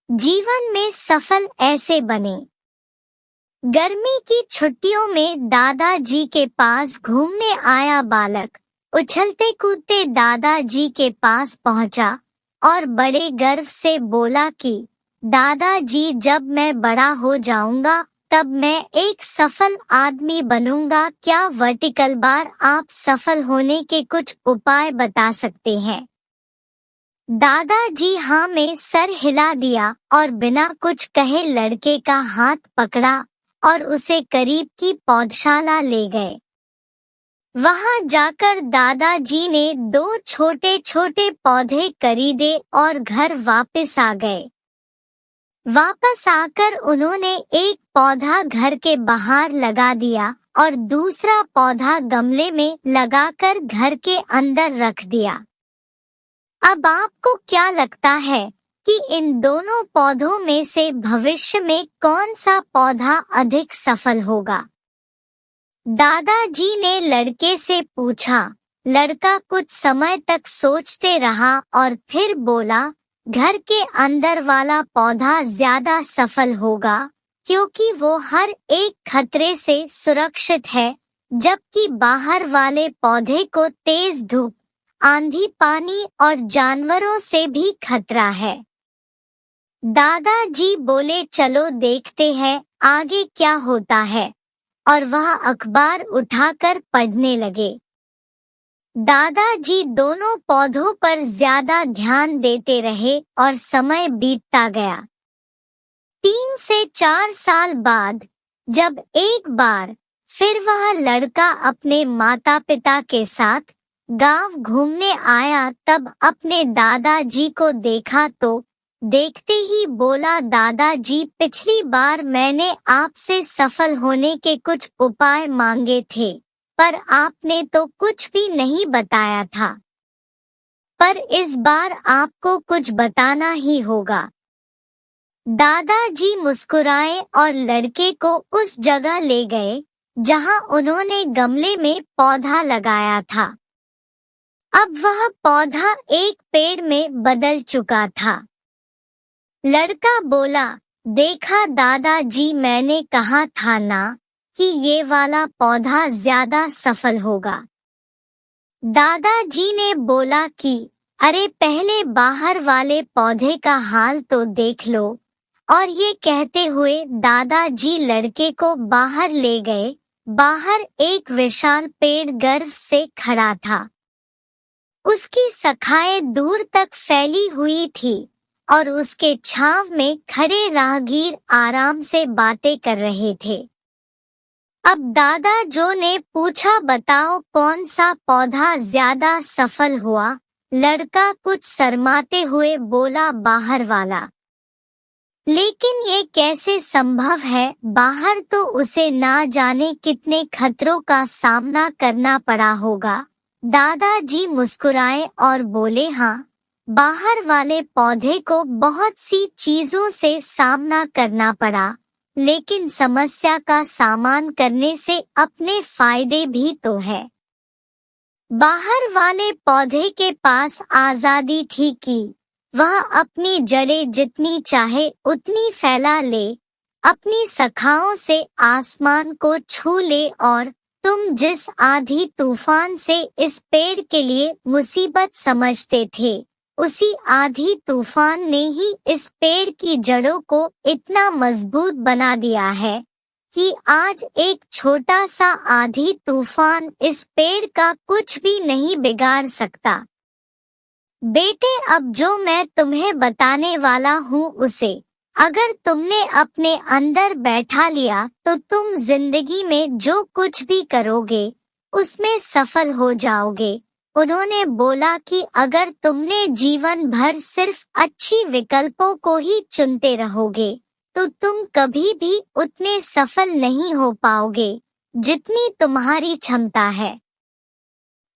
जीवन में सफल ऐसे बने। गर्मी की छुट्टियों में दादाजी के पास घूमने आया बालक उछलते कूदते दादाजी के पास पहुंचा और बड़े गर्व से बोला कि दादाजी, जब मैं बड़ा हो जाऊंगा तब मैं एक सफल आदमी बनूंगा। क्या वर्टिकल बार आप सफल होने के कुछ उपाय बता सकते हैं? दादाजी हाँ में सर हिला दिया और बिना कुछ कहे लड़के का हाथ पकड़ा और उसे करीब की पौधशाला ले गए। वहां जाकर दादाजी ने 2 छोटे छोटे पौधे खरीदे और घर वापस आ गए। वापस आकर उन्होंने एक पौधा घर के बाहर लगा दिया और दूसरा पौधा गमले में लगाकर घर के अंदर रख दिया। अब आपको क्या लगता है कि इन दोनों पौधों में से भविष्य में कौन सा पौधा अधिक सफल होगा? दादाजी ने लड़के से पूछा। लड़का कुछ समय तक सोचते रहा और फिर बोला, घर के अंदर वाला पौधा ज्यादा सफल होगा क्योंकि वो हर एक खतरे से सुरक्षित है, जबकि बाहर वाले पौधे को तेज धूप, आंधी, पानी और जानवरों से भी खतरा है। दादाजी बोले, चलो देखते हैं आगे क्या होता है, और वह अखबार उठाकर पढ़ने लगे। दादाजी दोनों पौधों पर ज्यादा ध्यान देते रहे और समय बीतता गया। 3 से 4 साल बाद जब एक बार फिर वह लड़का अपने माता पिता के साथ गांव घूमने आया, तब अपने दादाजी को देखा तो देखते ही बोला, दादाजी, पिछली बार मैंने आपसे सफल होने के कुछ उपाय मांगे थे, पर आपने तो कुछ भी नहीं बताया था। पर इस बार आपको कुछ बताना ही होगा। दादाजी मुस्कुराए और लड़के को उस जगह ले गए जहां उन्होंने गमले में पौधा लगाया था। अब वह पौधा एक पेड़ में बदल चुका था। लड़का बोला, देखा दादाजी, मैंने कहा था ना कि ये वाला पौधा ज्यादा सफल होगा। दादाजी ने बोला कि अरे पहले बाहर वाले पौधे का हाल तो देख लो। और ये कहते हुए दादाजी लड़के को बाहर ले गए। बाहर एक विशाल पेड़ गर्व से खड़ा था। उसकी शाखाएं दूर तक फैली हुई थी और उसके छांव में खड़े राहगीर आराम से बातें कर रहे थे। अब दादाजी ने पूछा, बताओ कौन सा पौधा ज्यादा सफल हुआ? लड़का कुछ शर्माते हुए बोला, बाहर वाला। लेकिन ये कैसे संभव है? बाहर तो उसे ना जाने कितने खतरों का सामना करना पड़ा होगा। दादाजी मुस्कुराए और बोले, हाँ, बाहर वाले पौधे को बहुत सी चीजों से सामना करना पड़ा, लेकिन समस्या का सामना करने से अपने फायदे भी तो है। बाहर वाले पौधे के पास आजादी थी कि वह अपनी जड़ें जितनी चाहे उतनी फैला ले, अपनी शाखाओं से आसमान को छू ले, और तुम जिस आंधी तूफान से इस पेड़ के लिए मुसीबत समझते थे, उसी आंधी तूफान ने ही इस पेड़ की जड़ों को इतना मजबूत बना दिया है कि आज एक छोटा सा आंधी तूफान इस पेड़ का कुछ भी नहीं बिगाड़ सकता। बेटे, अब जो मैं तुम्हें बताने वाला हूँ उसे अगर तुमने अपने अंदर बैठा लिया तो तुम जिंदगी में जो कुछ भी करोगे उसमें सफल हो जाओगे। उन्होंने बोला कि अगर तुमने जीवन भर सिर्फ अच्छी विकल्पों को ही चुनते रहोगे तो तुम कभी भी उतने सफल नहीं हो पाओगे जितनी तुम्हारी क्षमता है।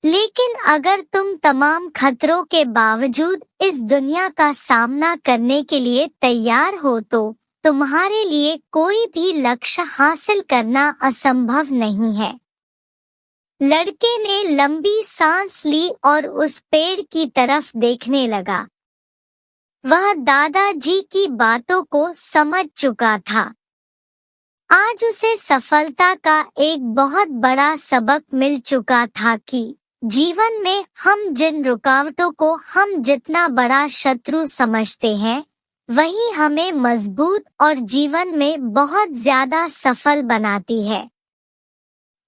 लेकिन अगर तुम तमाम खतरों के बावजूद इस दुनिया का सामना करने के लिए तैयार हो तो तुम्हारे लिए कोई भी लक्ष्य हासिल करना असंभव नहीं है। लड़के ने लंबी सांस ली और उस पेड़ की तरफ देखने लगा। वह दादाजी की बातों को समझ चुका था। आज उसे सफलता का एक बहुत बड़ा सबक मिल चुका था कि जीवन में हम जिन रुकावटों को हम जितना बड़ा शत्रु समझते हैं, वही हमें मजबूत और जीवन में बहुत ज्यादा सफल बनाती है।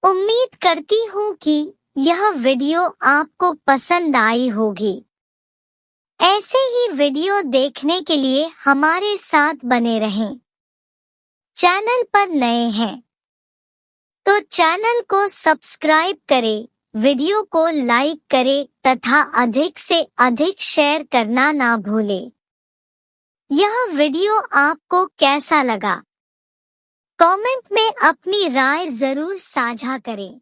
उम्मीद करती हूँ कि यह वीडियो आपको पसंद आई होगी। ऐसे ही वीडियो देखने के लिए हमारे साथ बने रहें। चैनल पर नए हैं तो चैनल को सब्सक्राइब करें, वीडियो को लाइक करें तथा अधिक से अधिक शेयर करना ना भूलें। यह वीडियो आपको कैसा लगा? कमेंट में अपनी राय जरूर साझा करें।